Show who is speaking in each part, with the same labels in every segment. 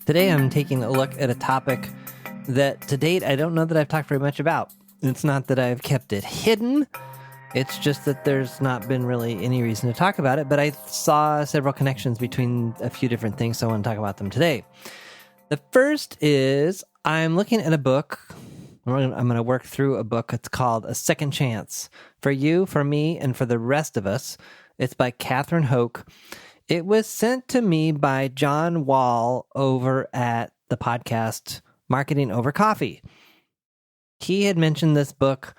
Speaker 1: Today I'm taking a look at a topic that to date I don't know that I've talked very much about. It's not that I've kept it hidden, it's just that there's not been really any reason to talk about it, but I saw several connections between a few different things, so I want to talk about them today. The first is I'm looking at a book. I'm going to work through a book. It's called A Second Chance. For you, for me, and for the rest of us. It's by Catherine Hoke. It was sent to me by John Wall over at the podcast Marketing Over Coffee. He had mentioned this book,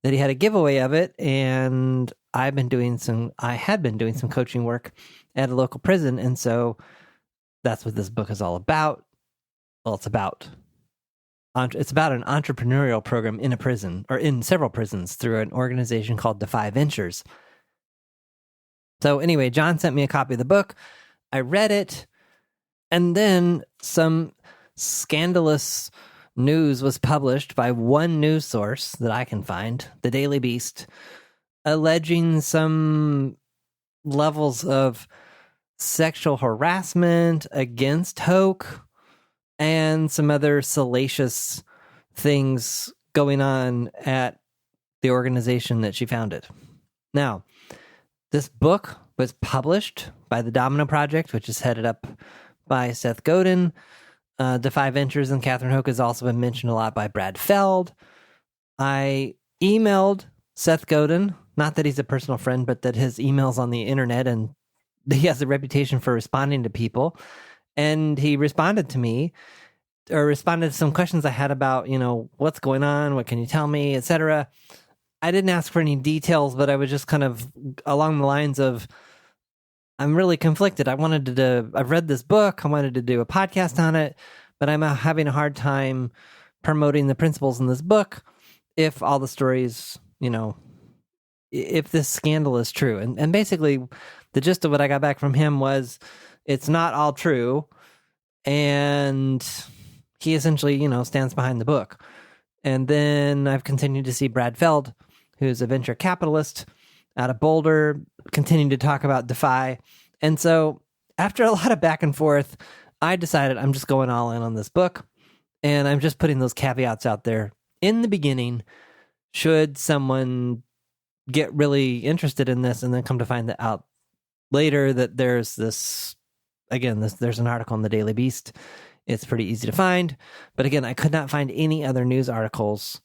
Speaker 1: that he had a giveaway of it, and I had been doing some coaching work at a local prison, and so that's what this book is all about. Well, it's about an entrepreneurial program in a prison, or in several prisons, through an organization called Defy Ventures. So anyway, John sent me a copy of the book. I read it, and then some scandalous news was published by one news source that I can find, the Daily Beast, alleging some levels of sexual harassment against Hoke and some other salacious things going on at the organization that she founded. Now, this book was published by the Domino Project, which is headed up by Seth Godin. Defy Ventures and Catherine Hoke has also been mentioned a lot by Brad Feld. I emailed Seth Godin, not that he's a personal friend, but that his email's on the internet and he has a reputation for responding to people. And he responded to me, or responded to some questions I had about, what's going on, what can you tell me, etc. I didn't ask for any details, but I was just kind of along the lines of, I'm really conflicted. I've read this book. I wanted to do a podcast on it, but I'm having a hard time promoting the principles in this book if all the stories, if this scandal is true. And basically, the gist of what I got back from him was, it's not all true. And he essentially, stands behind the book. And then I've continued to see Brad Feld, who's a venture capitalist out of Boulder, continuing to talk about Defy. And so after a lot of back and forth, I decided I'm just going all in on this book. And I'm just putting those caveats out there in the beginning, should someone get really interested in this and then come to find out later that there's this, again, there's an article in the Daily Beast. It's pretty easy to find. But again, I could not find any other news articles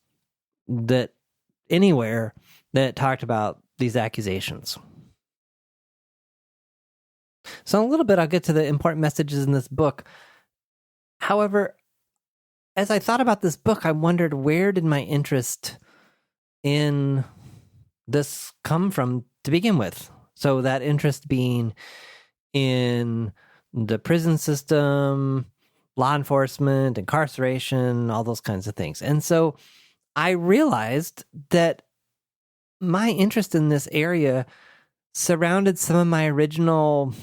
Speaker 1: anywhere that talked about these accusations. So in a little bit, I'll get to the important messages in this book. However, as I thought about this book, I wondered, where did my interest in this come from to begin with? So that interest being in the prison system, law enforcement, incarceration, all those kinds of things. And so I realized that my interest in this area surrounded some of my original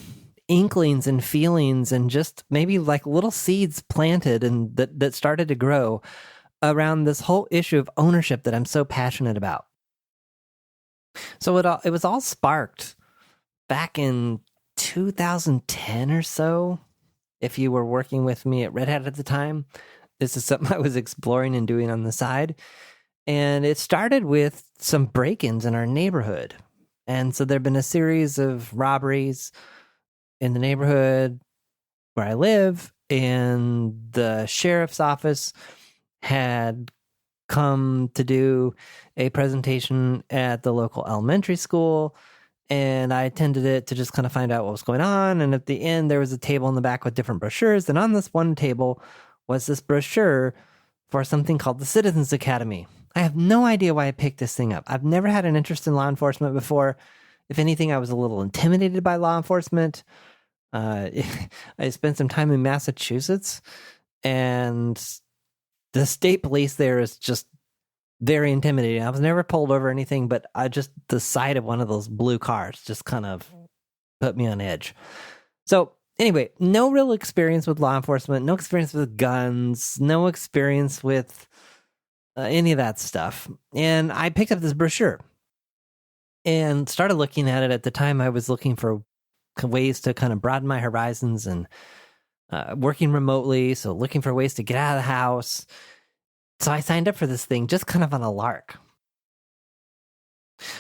Speaker 1: inklings and feelings, and just maybe like little seeds planted and that started to grow around this whole issue of ownership that I'm so passionate about. So it was all sparked back in 2010 or so. If you were working with me at Red Hat at the time, this is something I was exploring and doing on the side. And it started with some break-ins in our neighborhood. And so there've been a series of robberies in the neighborhood where I live, and the sheriff's office had come to do a presentation at the local elementary school, and I attended it to just kind of find out what was going on. And at the end, there was a table in the back with different brochures, and on this one table was this brochure for something called the Citizens Academy. I have no idea why I picked this thing up. I've never had an interest in law enforcement before. If anything, I was a little intimidated by law enforcement. I spent some time in Massachusetts, and the state police there is just very intimidating. I was never pulled over or anything, but the sight of one of those blue cars just kind of put me on edge. So anyway, no real experience with law enforcement, no experience with guns, no experience with any of that stuff. And I picked up this brochure and started looking at it. At the time, I was looking for ways to kind of broaden my horizons and working remotely, so looking for ways to get out of the house. So I signed up for this thing just kind of on a lark.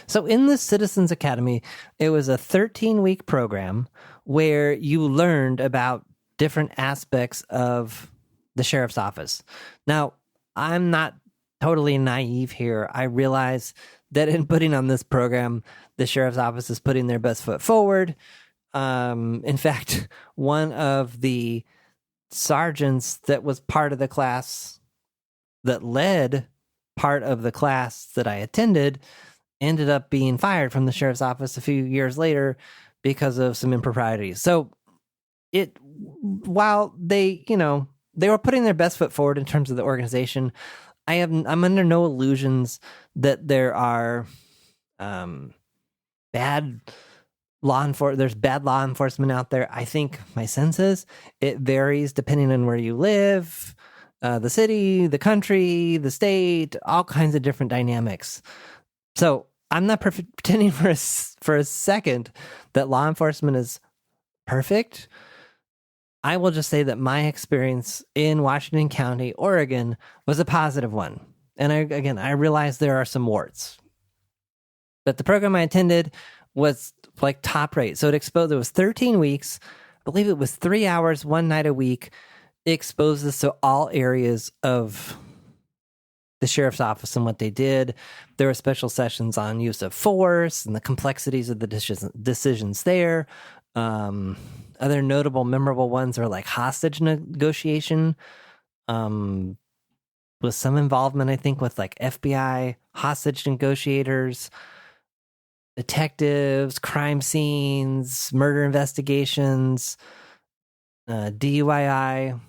Speaker 1: So in the Citizens Academy, it was a 13-week program where you learned about different aspects of the sheriff's office. Now, I'm not totally naive here. I realize that in putting on this program, the sheriff's office is putting their best foot forward. In fact, one of the sergeants that was part of the class that led part of the class that I attended ended up being fired from the sheriff's office a few years later because of some improprieties. So while they were putting their best foot forward in terms of the organization, I'm under no illusions that there are bad there's bad law enforcement out there. I think my sense is it varies depending on where you live, the city, the country, the state, all kinds of different dynamics. So I'm not pretending for a second that law enforcement is perfect. I will just say that my experience in Washington County, Oregon, was a positive one. And I realize there are some warts. But the program I attended was like top rate. So it was 13 weeks. I believe it was 3 hours, one night a week. It exposed us to all areas of the sheriff's office and what they did. There were special sessions on use of force and the complexities of the decisions there. Other notable, memorable ones are like hostage negotiation, with some involvement, I think, with like FBI hostage negotiators, detectives, crime scenes, murder investigations, DUII.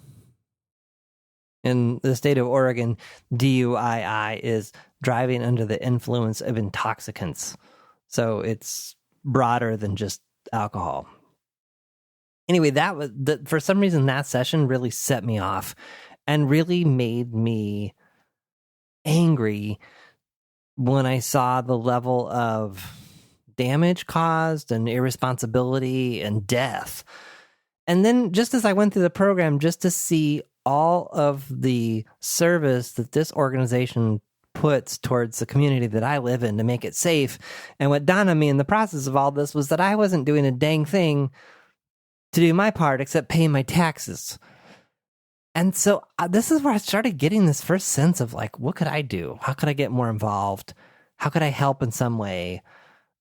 Speaker 1: In the state of Oregon, DUII is driving under the influence of intoxicants. So it's broader than just alcohol. Anyway, for some reason, that session really set me off and really made me angry when I saw the level of damage caused and irresponsibility and death. And then just as I went through the program, just to see all of the service that this organization puts towards the community that I live in to make it safe. And what dawned on me in the process of all this was that I wasn't doing a dang thing to do my part except paying my taxes. And so this is where I started getting this first sense of like, what could I do? How could I get more involved? How could I help in some way?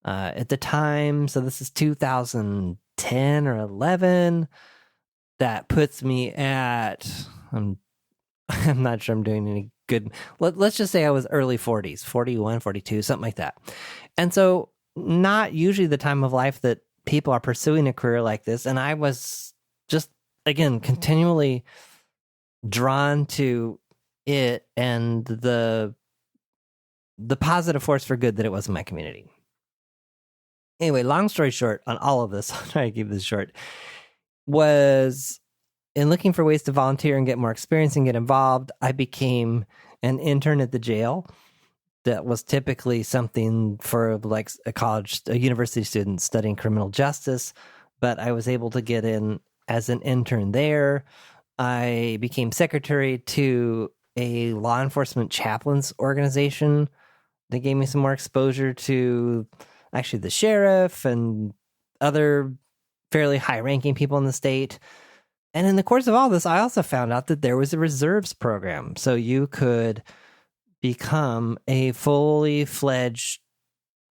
Speaker 1: At the time, so this is 2010 or 11, that puts me at, I'm not sure I'm doing any good. Let's just say I was early 40s, 41, 42, something like that. And so not usually the time of life that people are pursuing a career like this. And I was just, again, continually drawn to it and the positive force for good that it was in my community. Anyway, long story short on all of this, I'll try to keep this short, was in looking for ways to volunteer and get more experience and get involved, I became an intern at the jail. That was typically something for like a university student studying criminal justice, but I was able to get in as an intern there. I became secretary to a law enforcement chaplains organization that gave me some more exposure to actually the sheriff and other fairly high-ranking people in the state. And in the course of all this, I also found out that there was a reserves program. So you could become a fully fledged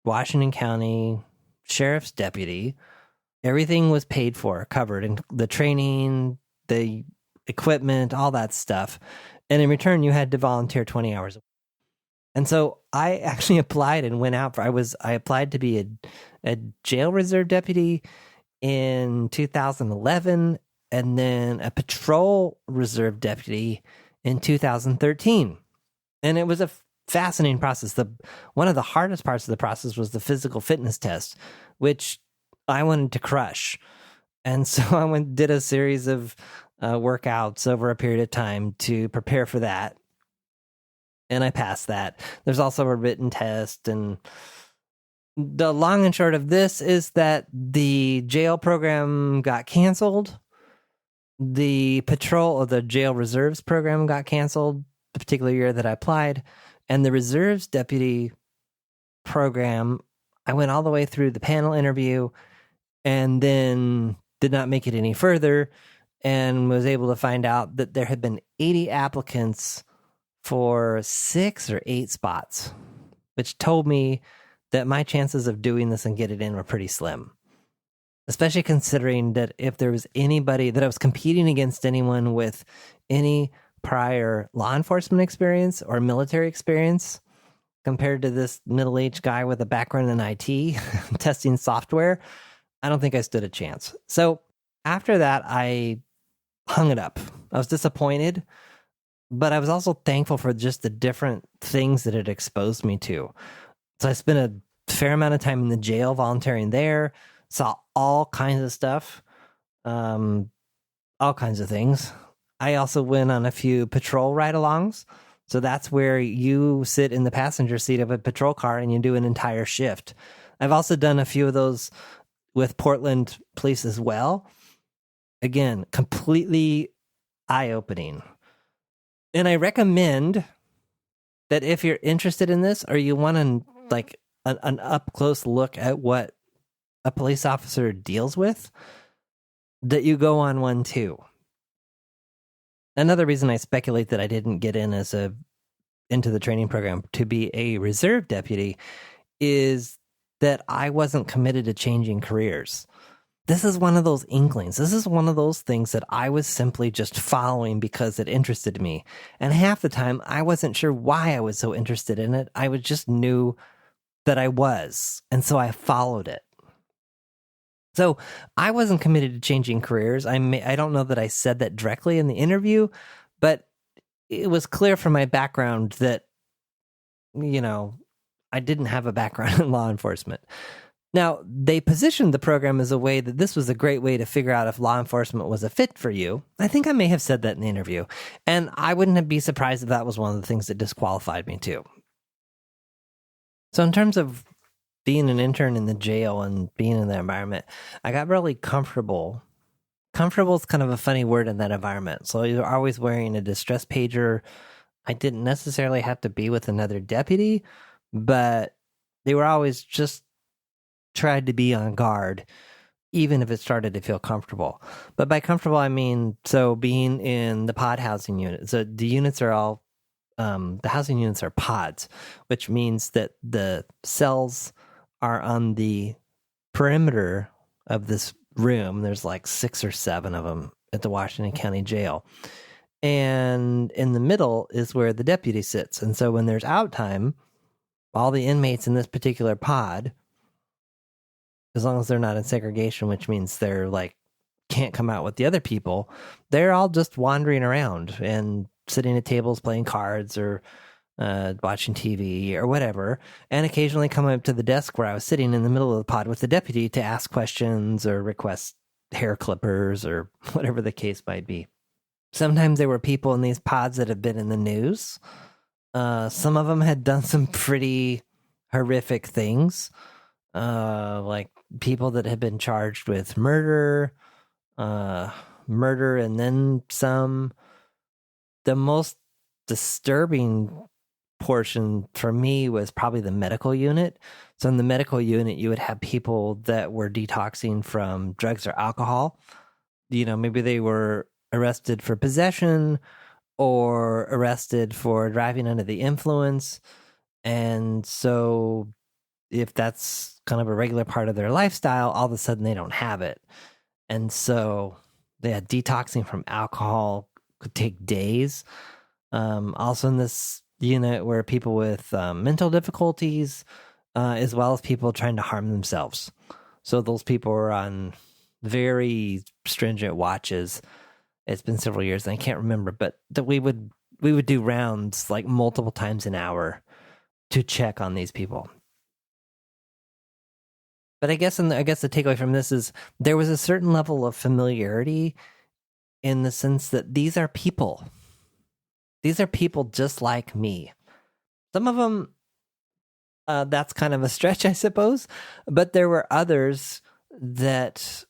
Speaker 1: Washington County sheriff's deputy. Everything was paid for, covered, and the training, the equipment, all that stuff. And in return, you had to volunteer 20 hours a week. And so I actually applied and went out I applied to be a jail reserve deputy in 2011 and then a patrol reserve deputy in 2013. And it was a fascinating process. One of the hardest parts of the process was the physical fitness test, which I wanted to crush. And so I did a series of workouts over a period of time to prepare for that. And I passed that. There's also a written test. And the long and short of this is that the jail program got canceled. the patrol of the jail reserves program got canceled the particular year that I applied, and the reserves deputy program, I went all the way through the panel interview and then did not make it any further, and was able to find out that there had been 80 applicants for 6 or 8 spots, which told me that my chances of doing this and getting in were pretty slim. Especially considering that if there was anybody that I was competing against, anyone with any prior law enforcement experience or military experience, compared to this middle-aged guy with a background in IT testing software, I don't think I stood a chance. So after that, I hung it up. I was disappointed, but I was also thankful for just the different things that it exposed me to. So I spent a fair amount of time in the jail volunteering there, saw all kinds of stuff, all kinds of things. I also went on a few patrol ride-alongs. So that's where you sit in the passenger seat of a patrol car and you do an entire shift. I've also done a few of those with Portland Police as well. Again, completely eye-opening. And I recommend that if you're interested in this or you want an up-close look at what a police officer deals with, that you go on one too. Another reason I speculate that I didn't get in into the training program to be a reserve deputy is that I wasn't committed to changing careers. This is one of those inklings. This is one of those things that I was simply just following because it interested me. And half the time, I wasn't sure why I was so interested in it. I just knew that I was. And so I followed it. So I wasn't committed to changing careers. I don't know that I said that directly in the interview, but it was clear from my background that, I didn't have a background in law enforcement. Now, they positioned the program as a way that this was a great way to figure out if law enforcement was a fit for you. I think I may have said that in the interview, and I wouldn't be surprised if that was one of the things that disqualified me too. So in terms of being an intern in the jail and being in that environment, I got really comfortable. Comfortable is kind of a funny word in that environment. So you're always wearing a distress pager. I didn't necessarily have to be with another deputy, but they were always just tried to be on guard, even if it started to feel comfortable. But by comfortable, I mean, so being in the pod housing unit. So the units are all, the housing units are pods, which means that the cells are on the perimeter of this room. There's like 6 or 7 of them at the Washington County Jail. And in the middle is where the deputy sits. And so when there's out time, all the inmates in this particular pod, as long as they're not in segregation, which means they're can't come out with the other people, they're all just wandering around and sitting at tables playing cards or watching TV or whatever, and occasionally coming up to the desk where I was sitting in the middle of the pod with the deputy to ask questions or request hair clippers or whatever the case might be. Sometimes there were people in these pods that have been in the news. Some of them had done some pretty horrific things, like people that had been charged with murder and then some. The most disturbing portion for me was probably the medical unit. So in the medical unit, you would have people that were detoxing from drugs or alcohol. Maybe they were arrested for possession or arrested for driving under the influence. And so if that's kind of a regular part of their lifestyle, all of a sudden they don't have it. And so they had detoxing from alcohol could take days. Also in this unit were people with mental difficulties, as well as people trying to harm themselves. So those people were on very stringent watches. It's been several years and I can't remember, but that we would do rounds like multiple times an hour to check on these people. But I guess the takeaway from this is there was a certain level of familiarity in the sense that these are people. These are people just like me. Some of them, that's kind of a stretch, I suppose. But there were others that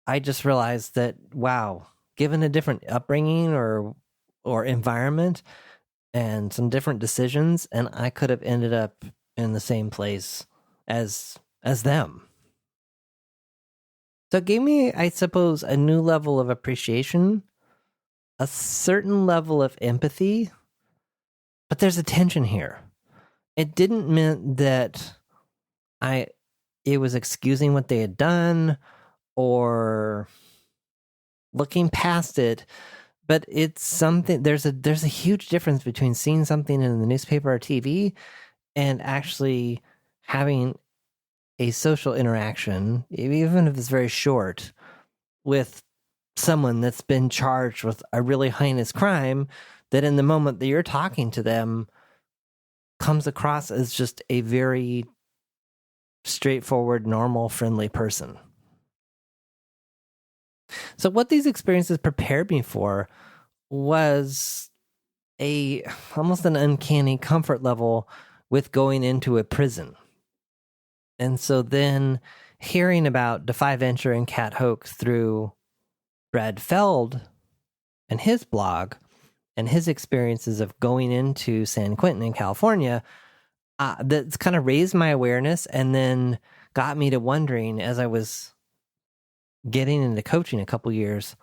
Speaker 1: I just realized that, wow, given a different upbringing or environment and some different decisions, and I could have ended up in the same place as them. So it gave me, I suppose, a new level of appreciation, a certain level of empathy, but there's a tension here. It didn't mean that it was excusing what they had done or looking past it, but it's something. There's a huge difference between seeing something in the newspaper or TV and actually having a social interaction, even if it's very short, with someone that's been charged with a really heinous crime that in the moment that you're talking to them comes across as just a very straightforward, normal, friendly person. So what these experiences prepared me for was almost an uncanny comfort level with going into a prison. And so then hearing about Defy Venture and Cat Hoke through Brad Feld and his blog and his experiences of going into San Quentin in California, that's kind of raised my awareness and then got me to wondering, as I was getting into coaching a couple years,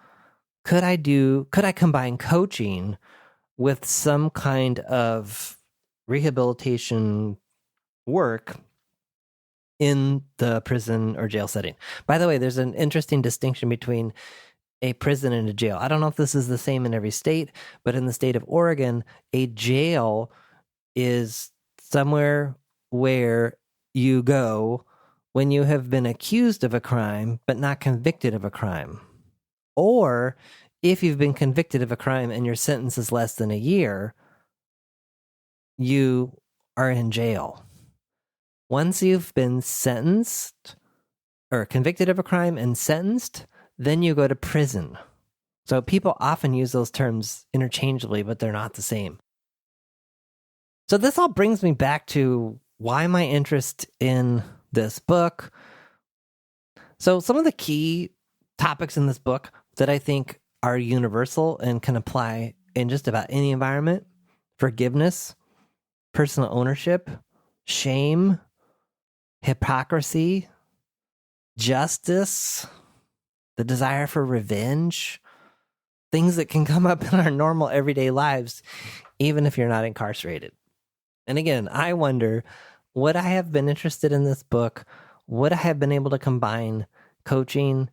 Speaker 1: could I combine coaching with some kind of rehabilitation work in the prison or jail setting? By the way, there's an interesting distinction between a prison and a jail. I don't know if this is the same in every state, but in the state of Oregon, a jail is somewhere where you go when you have been accused of a crime but not convicted of a crime. Or if you've been convicted of a crime and your sentence is less than a year, you are in jail. Once you've been sentenced or convicted of a crime and sentenced, then you go to prison. So people often use those terms interchangeably, but they're not the same. So this all brings me back to why my interest in this book. So some of the key topics in this book that I think are universal and can apply in just about any environment: forgiveness, personal ownership, shame, hypocrisy, justice, the desire for revenge, things that can come up in our normal everyday lives, even if you're not incarcerated. And again, I wonder, would I have been interested in this book? Would I have been able to combine coaching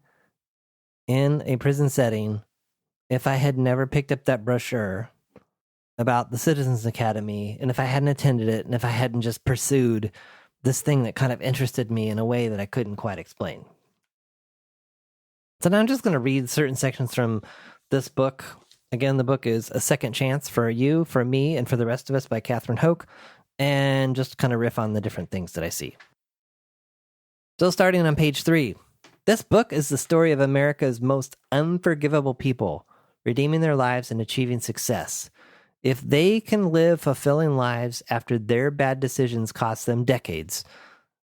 Speaker 1: in a prison setting if I had never picked up that brochure about the Citizens Academy, and if I hadn't attended it, and if I hadn't just pursued this thing that kind of interested me in a way that I couldn't quite explain? So now I'm just going to read certain sections from this book. Again, the book is A Second Chance for You, for Me, and for the Rest of Us by Catherine Hoke, and just kind of riff on the different things that I see. So starting on page 3, this book is the story of America's most unforgivable people, redeeming their lives and achieving success. If they can live fulfilling lives after their bad decisions cost them decades,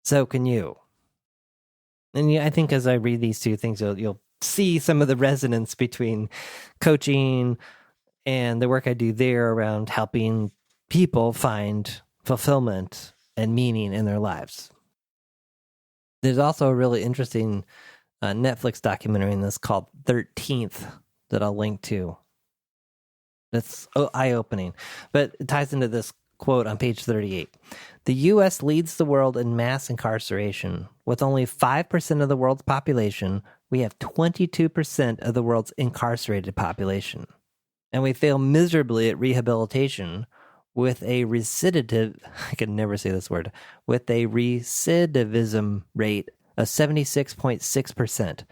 Speaker 1: so can you. And I think as I read these two things, you'll see some of the resonance between coaching and the work I do there around helping people find fulfillment and meaning in their lives. There's also a really interesting Netflix documentary in this called 13th that I'll link to. That's eye-opening, but it ties into this quote on page 38. The U.S. leads the world in mass incarceration. With only 5% of the world's population, we have 22% of the world's incarcerated population. And we fail miserably at rehabilitation with a recidivism rate of 76.6%.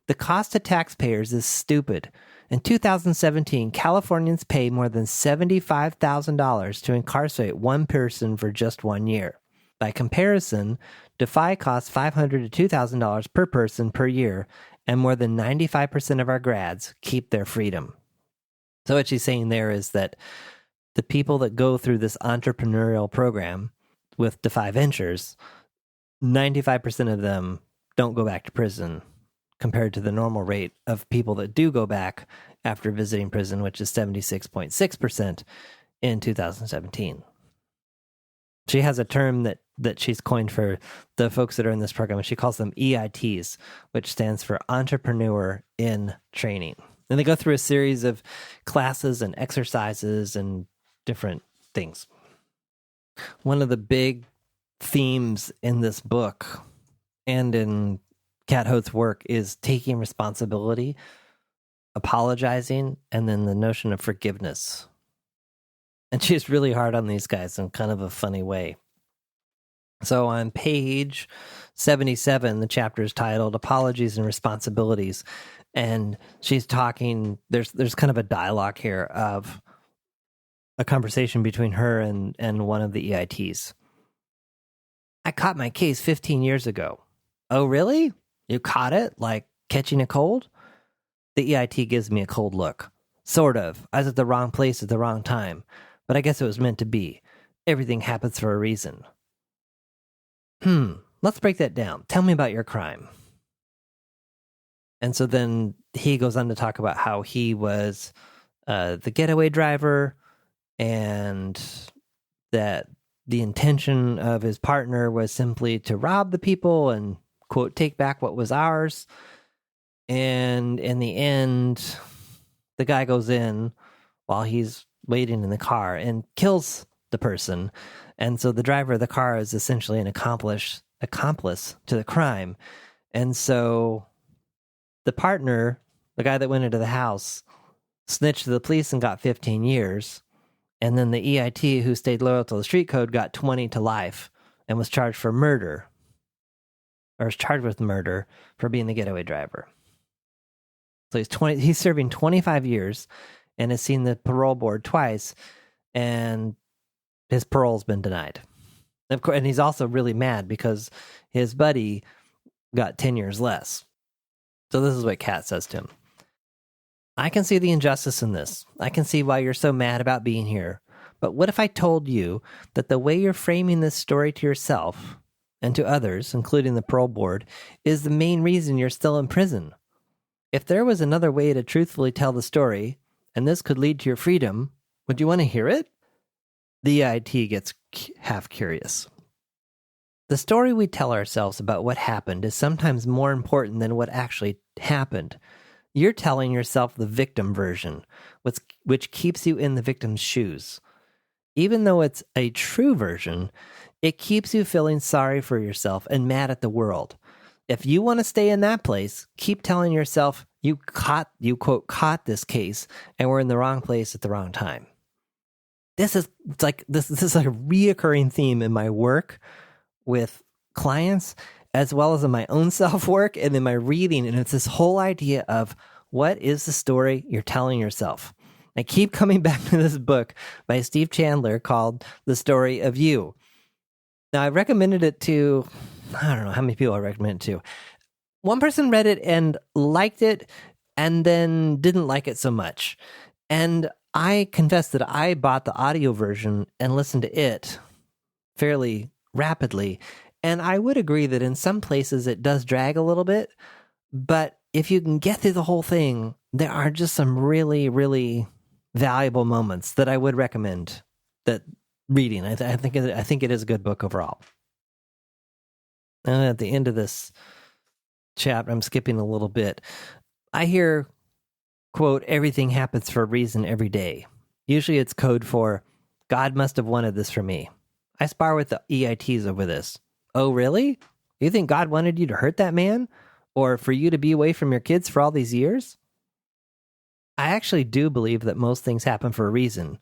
Speaker 1: The cost to taxpayers is stupid. In 2017, Californians pay more than $75,000 to incarcerate one person for just 1 year. By comparison, Defy costs $500 to $2,000 per person per year, and more than 95% of our grads keep their freedom. So what she's saying there is that the people that go through this entrepreneurial program with Defy Ventures, 95% of them don't go back to prison compared to the normal rate of people that do go back after visiting prison, which is 76.6% in 2017. She has a term that she's coined for the folks that are in this program, and she calls them EITs, which stands for Entrepreneur in Training. And they go through a series of classes and exercises and different things. One of the big themes in this book and in Cat Hoke's work is taking responsibility, apologizing, and then the notion of forgiveness. And she's really hard on these guys in kind of a funny way. So on page 77, the chapter is titled Apologies and Responsibilities. And she's talking, there's kind of a dialogue here of a conversation between her and one of the EITs. I caught my case 15 years ago. Oh, really? You caught it? Like catching a cold? The EIT gives me a cold look. Sort of. I was at the wrong place at the wrong time. But I guess it was meant to be. Everything happens for a reason. Let's break that down. Tell me about your crime. And so then he goes on to talk about how he was the getaway driver and that the intention of his partner was simply to rob the people and, quote, take back what was ours. And in the end, the guy goes in while he's waiting in the car and kills the person. And so the driver of the car is essentially an accomplice to the crime. And so the partner, the guy that went into the house, snitched to the police and got 15 years. And then the EIT, who stayed loyal to the street code, got 20 to life and was charged for murder, or was charged with murder for being the getaway driver. So he's serving 25 years and has seen the parole board twice, and his parole's been denied. Of course, and he's also really mad because his buddy got 10 years less. So this is what Kat says to him. I can see the injustice in this. I can see why you're so mad about being here. But what if I told you that the way you're framing this story to yourself and to others, including the parole board, is the main reason you're still in prison? If there was another way to truthfully tell the story, and this could lead to your freedom, would you want to hear it? The EIT gets half curious. The story we tell ourselves about what happened is sometimes more important than what actually happened. You're telling yourself the victim version, which keeps you in the victim's shoes. Even though it's a true version, it keeps you feeling sorry for yourself and mad at the world. If you want to stay in that place, keep telling yourself you quote, caught this case and were in the wrong place at the wrong time. This is like a reoccurring theme in my work with clients, as well as in my own self-work and in my reading. And it's this whole idea of what is the story you're telling yourself? I keep coming back to this book by Steve Chandler called The Story of You. Now, I recommended it to, I don't know how many people I recommended it to. One person read it and liked it and then didn't like it so much. And I confess that I bought the audio version and listened to it fairly rapidly. And I would agree that in some places it does drag a little bit. But if you can get through the whole thing, there are just some really, really valuable moments that I would recommend that reading. I think it is a good book overall. And at the end of this chapter, I'm skipping a little bit. I hear, quote, everything happens for a reason every day. Usually it's code for, God must have wanted this for me. I spar with the EITs over this. Oh, really? You think God wanted you to hurt that man? Or for you to be away from your kids for all these years? I actually do believe that most things happen for a reason.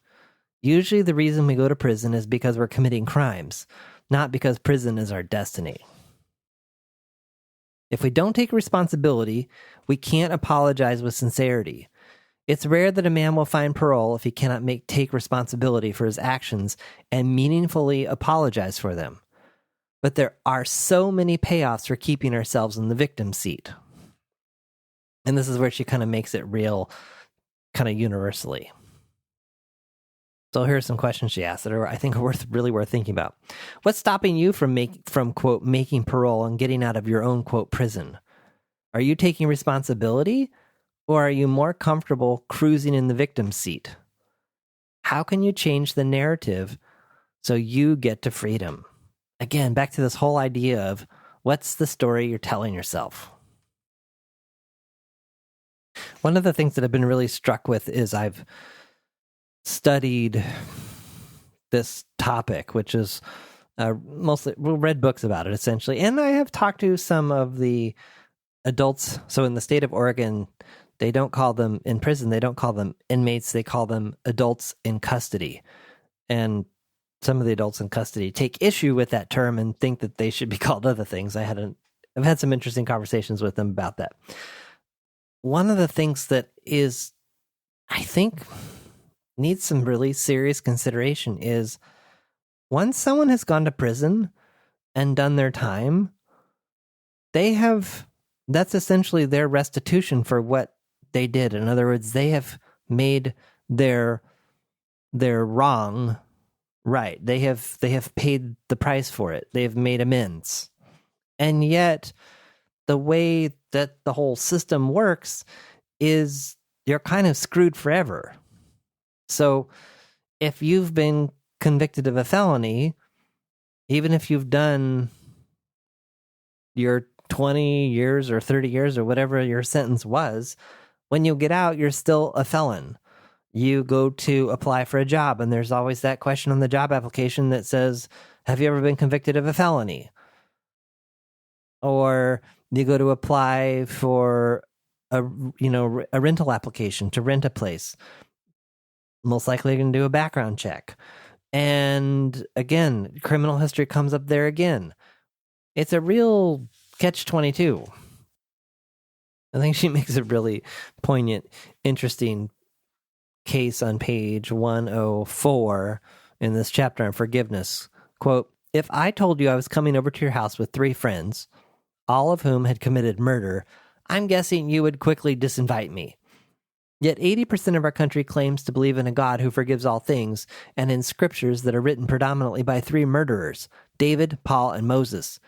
Speaker 1: Usually the reason we go to prison is because we're committing crimes, not because prison is our destiny. If we don't take responsibility, we can't apologize with sincerity. It's rare that a man will find parole if he cannot take responsibility for his actions and meaningfully apologize for them. But there are so many payoffs for keeping ourselves in the victim seat. And this is where she kind of makes it real, kind of universally. So here are some questions she asked that are, I think, are really worth thinking about. What's stopping you from quote, making parole and getting out of your own, quote, prison? Are you taking responsibility, or are you more comfortable cruising in the victim seat? How can you change the narrative so you get to freedom? Again, back to this whole idea of what's the story you're telling yourself? One of the things that I've been really struck with is I've studied this topic, which is mostly read books about it, essentially. And I have talked to some of the adults. So in the state of Oregon, they don't call them in prison, they don't call them inmates, they call them adults in custody. And some of the adults in custody take issue with that term and think that they should be called other things. I've had some interesting conversations with them about that. One of the things that is, I think, needs some really serious consideration is once someone has gone to prison and done their time, that's essentially their restitution for what they did. In other words, they have made their wrong right. They have paid the price for it. They have made amends. And yet, the way that the whole system works is you're kind of screwed forever. So if you've been convicted of a felony, even if you've done your 20 years or 30 years or whatever your sentence was, when you get out, you're still a felon. You go to apply for a job, and there's always that question on the job application that says, have you ever been convicted of a felony? Or you go to apply for a rental application to rent a place. Most likely you're going to do a background check. And again, criminal history comes up there again. It's a real catch-22. I think she makes a really poignant, interesting case on page 104 in this chapter on forgiveness. Quote, if I told you I was coming over to your house with 3 friends, all of whom had committed murder, I'm guessing you would quickly disinvite me. Yet 80% of our country claims to believe in a God who forgives all things, and in scriptures that are written predominantly by 3 murderers, David, Paul, and Moses.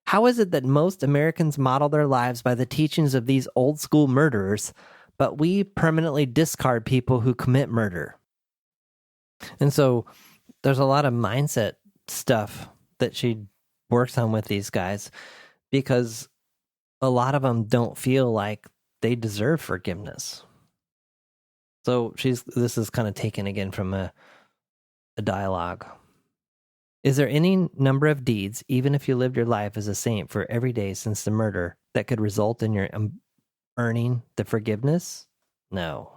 Speaker 1: How is it that most Americans model their lives by the teachings of these old-school murderers, but we permanently discard people who commit murder? And so there's a lot of mindset stuff that she works on with these guys, because a lot of them don't feel like they deserve forgiveness. So this is kind of taken again from a dialogue. Is there any number of deeds, even if you lived your life as a saint for every day since the murder, that could result in your earning the forgiveness? No.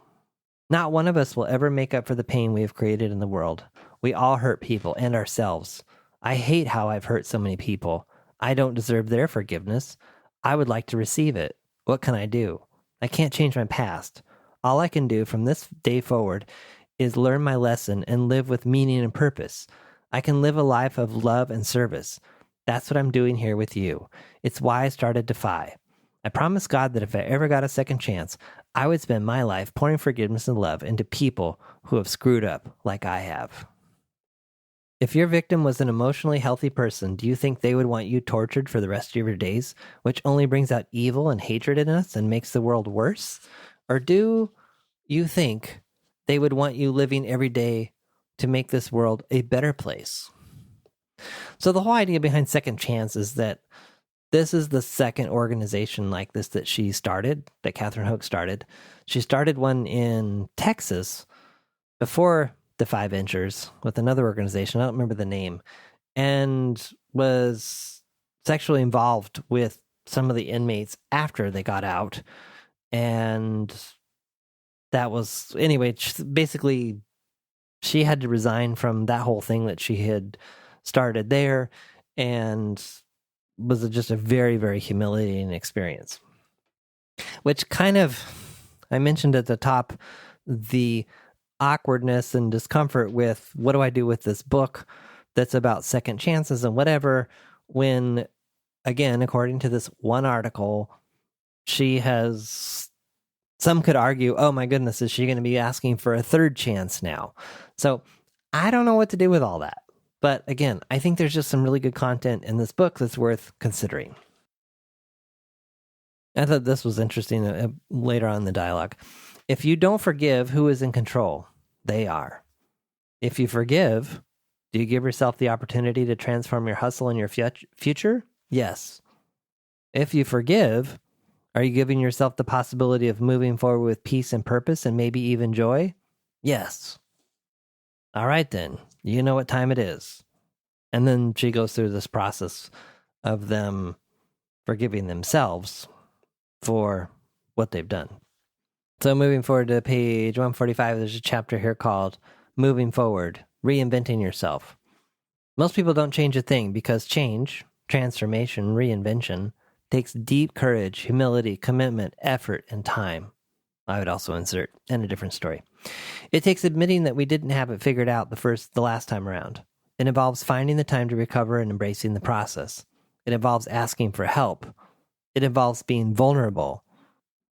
Speaker 1: Not one of us will ever make up for the pain we have created in the world. We all hurt people and ourselves. I hate how I've hurt so many people. I don't deserve their forgiveness. I would like to receive it. What can I do? I can't change my past. All I can do from this day forward is learn my lesson and live with meaning and purpose. I can live a life of love and service. That's what I'm doing here with you. It's why I started Defy. I promised God that if I ever got a second chance, I would spend my life pouring forgiveness and love into people who have screwed up like I have. If your victim was an emotionally healthy person, do you think they would want you tortured for the rest of your days, which only brings out evil and hatred in us and makes the world worse? Or do you think they would want you living every day to make this world a better place? So the whole idea behind Second Chance is that this is the second organization like this that she started, that Catherine Hoke started. She started one in Texas before Defy Ventures with another organization. I don't remember the name, and was sexually involved with some of the inmates after they got out. And that was, anyway, basically she had to resign from that whole thing that she had started there, and was just a very, very humiliating experience. Which kind of, I mentioned at the top, the awkwardness and discomfort with what do I do with this book that's about second chances and whatever, when, again, according to this one article, she has, some could argue, oh my goodness, is she going to be asking for a third chance now? So I don't know what to do with all that. But again, I think there's just some really good content in this book that's worth considering. I thought this was interesting later on in the dialogue. If you don't forgive, who is in control? They are. If you forgive, do you give yourself the opportunity to transform your hustle and your future? Yes. If you forgive, are you giving yourself the possibility of moving forward with peace and purpose and maybe even joy? Yes. All right, then. You know what time it is. And then she goes through this process of them forgiving themselves for what they've done. So moving forward to page 145, there's a chapter here called Moving Forward, Reinventing Yourself. Most people don't change a thing because change, transformation, reinvention, takes deep courage, humility, commitment, effort, and time. I would also insert, and a different story. It takes admitting that we didn't have it figured out the last time around. It involves finding the time to recover and embracing the process. It involves asking for help. It involves being vulnerable.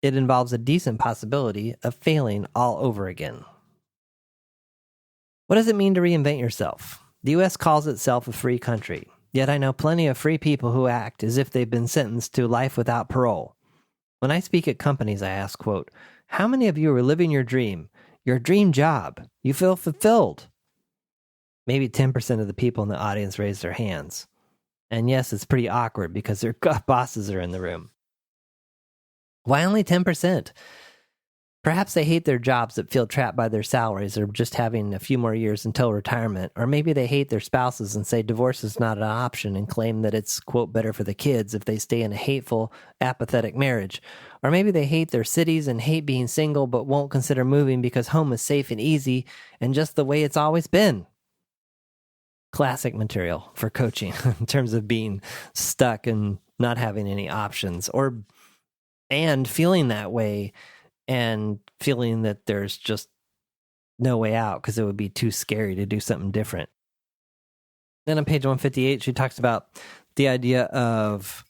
Speaker 1: It involves a decent possibility of failing all over again. What does it mean to reinvent yourself? The U.S. calls itself a free country, yet I know plenty of free people who act as if they've been sentenced to life without parole. When I speak at companies, I ask, quote, how many of you are living your dream job? You feel fulfilled? Maybe 10% of the people in the audience raise their hands. And yes, it's pretty awkward because their bosses are in the room. Why only 10%? Perhaps they hate their jobs that feel trapped by their salaries or just having a few more years until retirement. Or maybe they hate their spouses and say divorce is not an option and claim that it's, quote, better for the kids if they stay in a hateful, apathetic marriage. Or maybe they hate their cities and hate being single but won't consider moving because home is safe and easy and just the way it's always been. Classic material for coaching in terms of being stuck and not having any options and feeling that way and feeling that there's just no way out because it would be too scary to do something different. Then on page 158, she talks about the idea of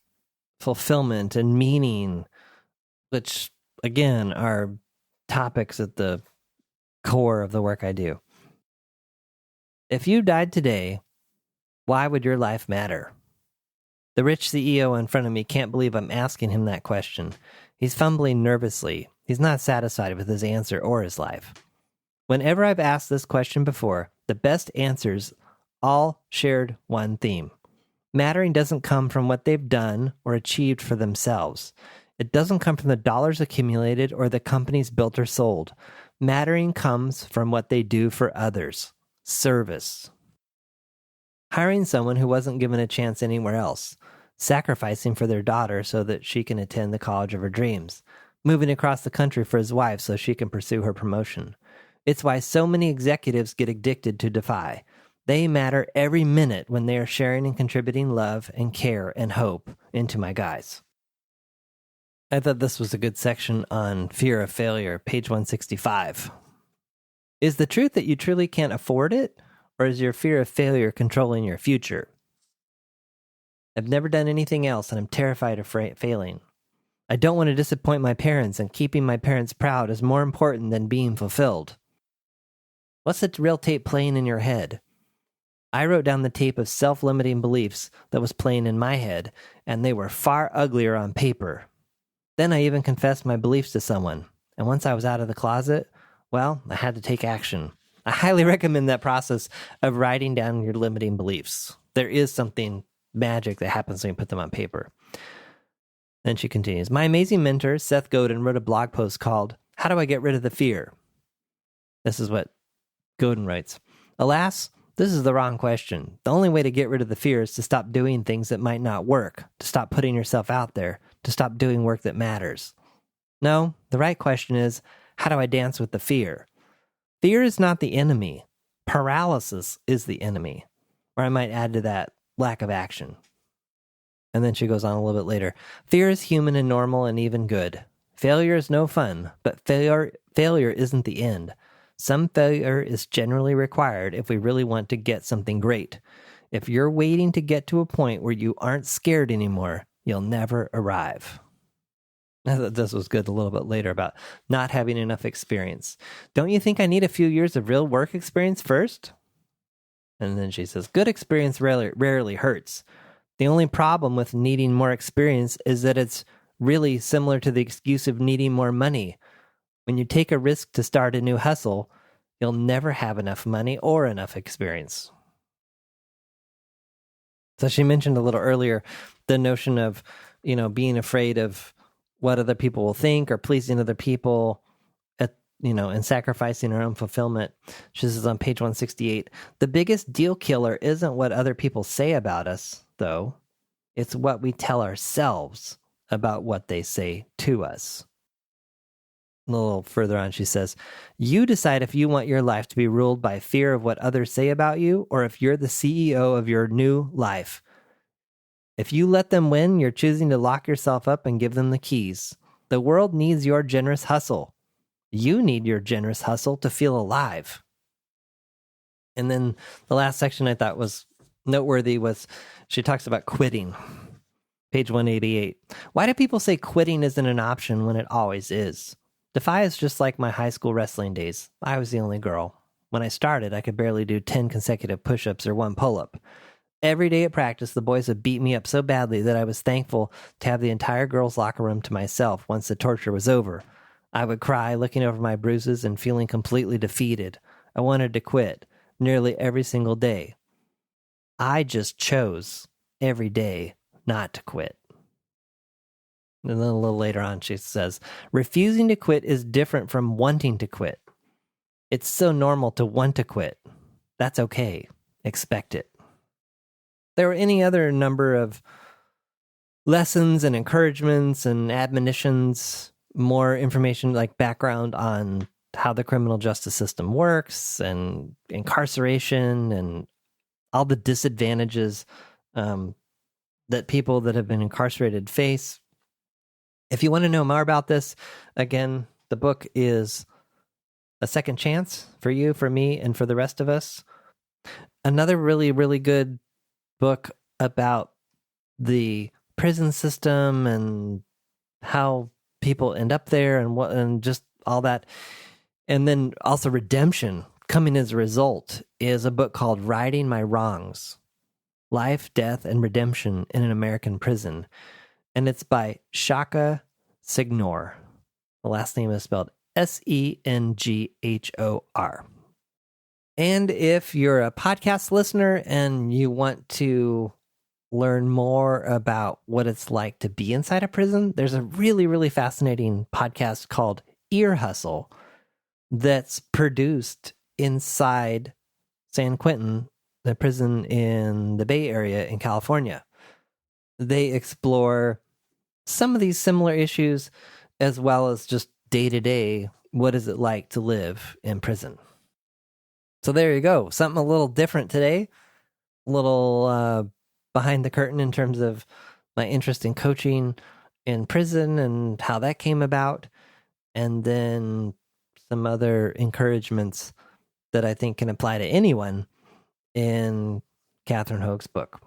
Speaker 1: fulfillment and meaning, which, again, are topics at the core of the work I do. If you died today, why would your life matter? The rich CEO in front of me can't believe I'm asking him that question. He's fumbling nervously. He's not satisfied with his answer or his life. Whenever I've asked this question before, the best answers all shared one theme. Mattering doesn't come from what they've done or achieved for themselves. It doesn't come from the dollars accumulated or the companies built or sold. Mattering comes from what they do for others. Service. Hiring someone who wasn't given a chance anywhere else. Sacrificing for their daughter so that she can attend the college of her dreams. Moving across the country for his wife so she can pursue her promotion. It's why so many executives get addicted to Defy. They matter every minute when they are sharing and contributing love and care and hope into my guys. I thought this was a good section on fear of failure, page 165. Is the truth that you truly can't afford it, or is your fear of failure controlling your future? I've never done anything else, and I'm terrified of failing. I don't want to disappoint my parents, and keeping my parents proud is more important than being fulfilled. What's the real tape playing in your head? I wrote down the tape of self-limiting beliefs that was playing in my head, and they were far uglier on paper. Then I even confessed my beliefs to someone, and once I was out of the closet, well, I had to take action. I highly recommend that process of writing down your limiting beliefs. There is something magic that happens when you put them on paper. Then she continues, my amazing mentor, Seth Godin, wrote a blog post called, How Do I Get Rid of the Fear? This is what Godin writes. Alas, this is the wrong question. The only way to get rid of the fear is to stop doing things that might not work, to stop putting yourself out there, to stop doing work that matters. No, the right question is, how do I dance with the fear? Fear is not the enemy. Paralysis is the enemy. Or I might add to that, lack of action. And then she goes on a little bit later. Fear is human and normal and even good. Failure is no fun, but failure isn't the end. Some failure is generally required if we really want to get something great. If you're waiting to get to a point where you aren't scared anymore, you'll never arrive. I thought this was good a little bit later about not having enough experience. Don't you think I need a few years of real work experience first? And then she says, good experience rarely hurts. The only problem with needing more experience is that it's really similar to the excuse of needing more money. When you take a risk to start a new hustle, you'll never have enough money or enough experience. So she mentioned a little earlier the notion of, being afraid of what other people will think or pleasing other people, and sacrificing our own fulfillment. She says on page 168, the biggest deal killer isn't what other people say about us, though. It's what we tell ourselves about what they say to us. A little further on, she says, you decide if you want your life to be ruled by fear of what others say about you, or if you're the CEO of your new life. If you let them win, you're choosing to lock yourself up and give them the keys. The world needs your generous hustle. You need your generous hustle to feel alive. And then the last section I thought was noteworthy was she talks about quitting. Page 188. Why do people say quitting isn't an option when it always is? Defy is just like my high school wrestling days. I was the only girl. When I started, I could barely do 10 consecutive push-ups or one pull-up. Every day at practice, the boys would beat me up so badly that I was thankful to have the entire girls' locker room to myself once the torture was over. I would cry, looking over my bruises and feeling completely defeated. I wanted to quit nearly every single day. I just chose every day not to quit. And then a little later on, she says, refusing to quit is different from wanting to quit. It's so normal to want to quit. That's okay. Expect it. There were any other number of lessons and encouragements and admonitions, more information like background on how the criminal justice system works and incarceration and all the disadvantages that people that have been incarcerated face. If you want to know more about this, again, the book is A Second Chance for you, for me, and for the rest of us. Another really, really good book about the prison system and how people end up there and just all that. And then also redemption coming as a result is a book called Righting My Wrongs: Life, Death, and Redemption in an American Prison. And it's by Shaka Signor. The last name is spelled Senghor. And if you're a podcast listener and you want to learn more about what it's like to be inside a prison, there's a really, really fascinating podcast called Ear Hustle that's produced inside San Quentin, the prison in the Bay Area in California. They explore some of these similar issues as well as just day-to-day, what is it like to live in prison? So there you go. Something a little different today. A little behind the curtain in terms of my interest in coaching in prison and how that came about. And then some other encouragements that I think can apply to anyone in Catherine Hoke's book.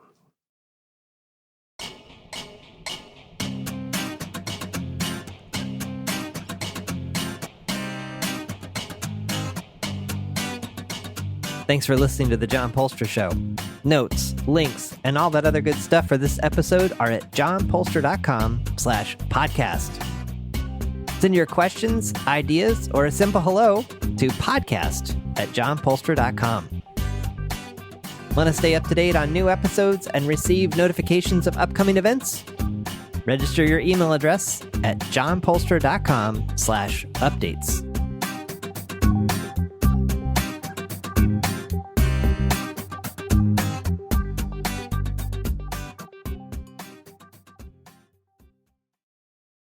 Speaker 1: Thanks for listening to The John Polster Show. Notes, links, and all that other good stuff for this episode are at johnpolster.com/podcast. Send your questions, ideas, or a simple hello to podcast@johnpolster.com. Want to stay up to date on new episodes and receive notifications of upcoming events? Register your email address at johnpolster.com/updates.